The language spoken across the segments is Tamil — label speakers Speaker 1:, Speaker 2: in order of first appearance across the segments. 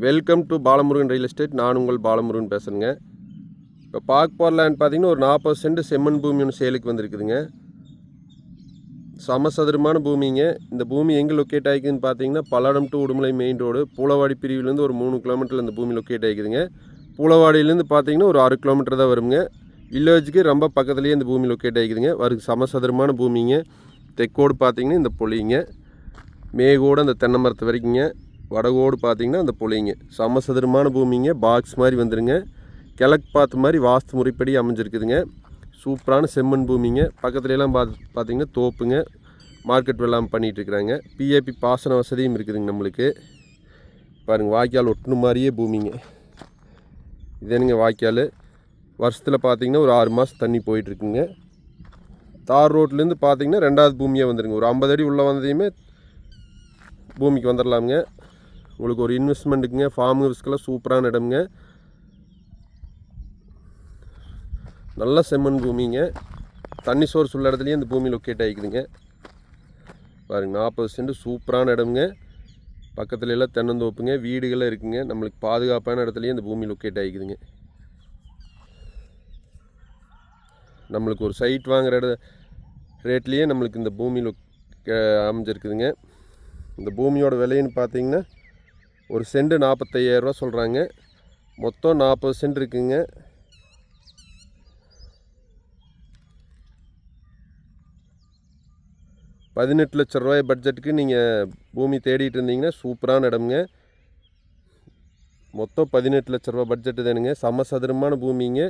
Speaker 1: Welcome to Balamurugan real estate. நான் உங்கள் பாலமுருகன் பேசுகிறேங்க. இப்போ பார்க்க போகிற லேண்ட் பார்த்தீங்கன்னா ஒரு 40 சென்ட் செம்மண் பூமி ஒன்று சேலுக்கு வந்திருக்குதுங்க. சமசதுரமான பூமிங்க. இந்த பூமி எங்கே லொக்கேட் ஆகிக்குதுன்னு பார்த்தீங்கன்னா Palladam to Udumalai main road Poolavadi பிரிவிலேருந்து ஒரு 3 கிலோமீட்டரில் இந்த பூமி லொக்கேட் ஆகிக்குதுங்க. பூலவாடியிலேருந்து பார்த்தீங்கன்னா ஒரு 6 கிலோமீட்டர் தான் வருங்க. வில்லேஜுக்கு ரொம்ப பக்கத்துலேயே இந்த பூமி லொக்கேட் ஆகிக்குதுங்க. சமசதுரமான பூமிங்க. தெற்கோடு பார்த்தீங்கன்னா இந்த பொலிங்க, மேகோடு அந்த தென்னை மரத்து வரைக்குங்க, வடகோடு பார்த்தீங்கன்னா அந்த புளிங்க. சமசதுரமான பூமிங்க. பாக்ஸ் மாதிரி வந்துடுங்க. கிழக்கு பார்த்த மாதிரி வாஸ்து முறைப்படி அமைஞ்சிருக்குதுங்க. சூப்பரான செம்மண் பூமிங்க. பக்கத்துலலாம் பார்த்தீங்கன்னா தோப்புங்க. மார்க்கெட் வெள்ளாமை பண்ணிகிட்ருக்குறாங்க. பிஏபி பாசன வசதியும் இருக்குதுங்க நம்மளுக்கு. பாருங்கள், வாய்க்கால் ஒட்டுன மாதிரியே பூமிங்க. இதேனுங்க வாய்க்கால். வருஷத்தில் பார்த்தீங்கன்னா ஒரு 6 மாதம் தண்ணி போயிட்டுருக்குங்க. தார் ரோட்லேருந்து பார்த்தீங்கன்னா 2வது பூமியாக வந்துடுங்க. ஒரு 50 அடி உள்ளே வந்ததையுமே பூமிக்கு வந்துடலாமுங்க. உங்களுக்கு ஒரு இன்வெஸ்ட்மெண்ட்டுக்குங்க, ஃபார்ம் ஹவுஸ்க்கெல்லாம் சூப்பரான இடம்ங்க. நல்ல செம்மண் பூமிங்க. தண்ணி சோர்ஸ் உள்ள இடத்துலையும் இந்த பூமி லொக்கேட் ஆகிக்குதுங்க. பாருங்கள், 40 சென்ட் சூப்பரான இடம்ங்க. பக்கத்துல எல்லாம் தென்னந்தோப்புங்க, வீடுகள்லாம் இருக்குங்க. நம்மளுக்கு பாதுகாப்பான இடத்துலையும் இந்த பூமி லொக்கேட் ஆகிக்குதுங்க. நம்மளுக்கு ஒரு சைட் வாங்குகிற ரேட்லேயே நம்மளுக்கு இந்த பூமி அமைஞ்சிருக்குதுங்க. இந்த பூமியோட விலைன்னு பார்த்தீங்கன்னா ஒரு சென்ட் 45,000 ரூபா சொல்கிறாங்க. மொத்தம் 40 சென்ட் இருக்குங்க. ₹18,00,000 பட்ஜெட்டுக்கு நீங்கள் பூமி தேடிட்டு இருந்தீங்கன்னா சூப்பரான இடம்ங்க. மொத்தம் ₹18,00,000 பட்ஜெட்டு தானுங்க. சமசதுரமான பூமிங்க.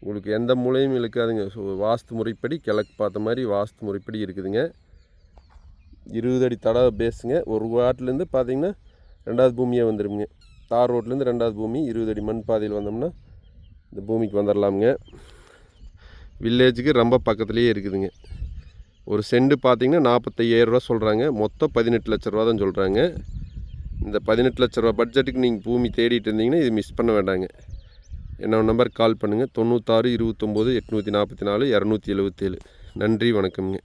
Speaker 1: உங்களுக்கு எந்த மூலையும் இழுக்காதுங்க. வாஸ்து முறைப்படி கிழக்கு பார்த்த மாதிரி வாஸ்து முறைப்படி இருக்குதுங்க. 20 அடி தடவை பேஸுங்க. ஒரு வாட்டிலேருந்து பார்த்தீங்கன்னா 2வது பூமியாக வந்துடுங்க. தார் ரோட்லேருந்து 2வது பூமி 20 அடி மண் பாதையில் வந்தோம்னா இந்த பூமிக்கு வந்துடலாமுங்க. வில்லேஜுக்கு ரொம்ப பக்கத்துலேயே இருக்குதுங்க. ஒரு சென்ட் பார்த்தீங்கன்னா ₹45,000 ரூபா சொல்கிறாங்க. மொத்தம் ₹18,00,000 தான் சொல்கிறாங்க. இந்த ₹18,00,000 பட்ஜெட்டுக்கு நீங்கள் பூமி தேடிட்டு இருந்தீங்கன்னா இது மிஸ் பண்ண வேண்டாங்க. என்னோட நம்பருக்கு கால் பண்ணுங்கள். 96 29 844 277. நன்றி, வணக்கம்ங்க.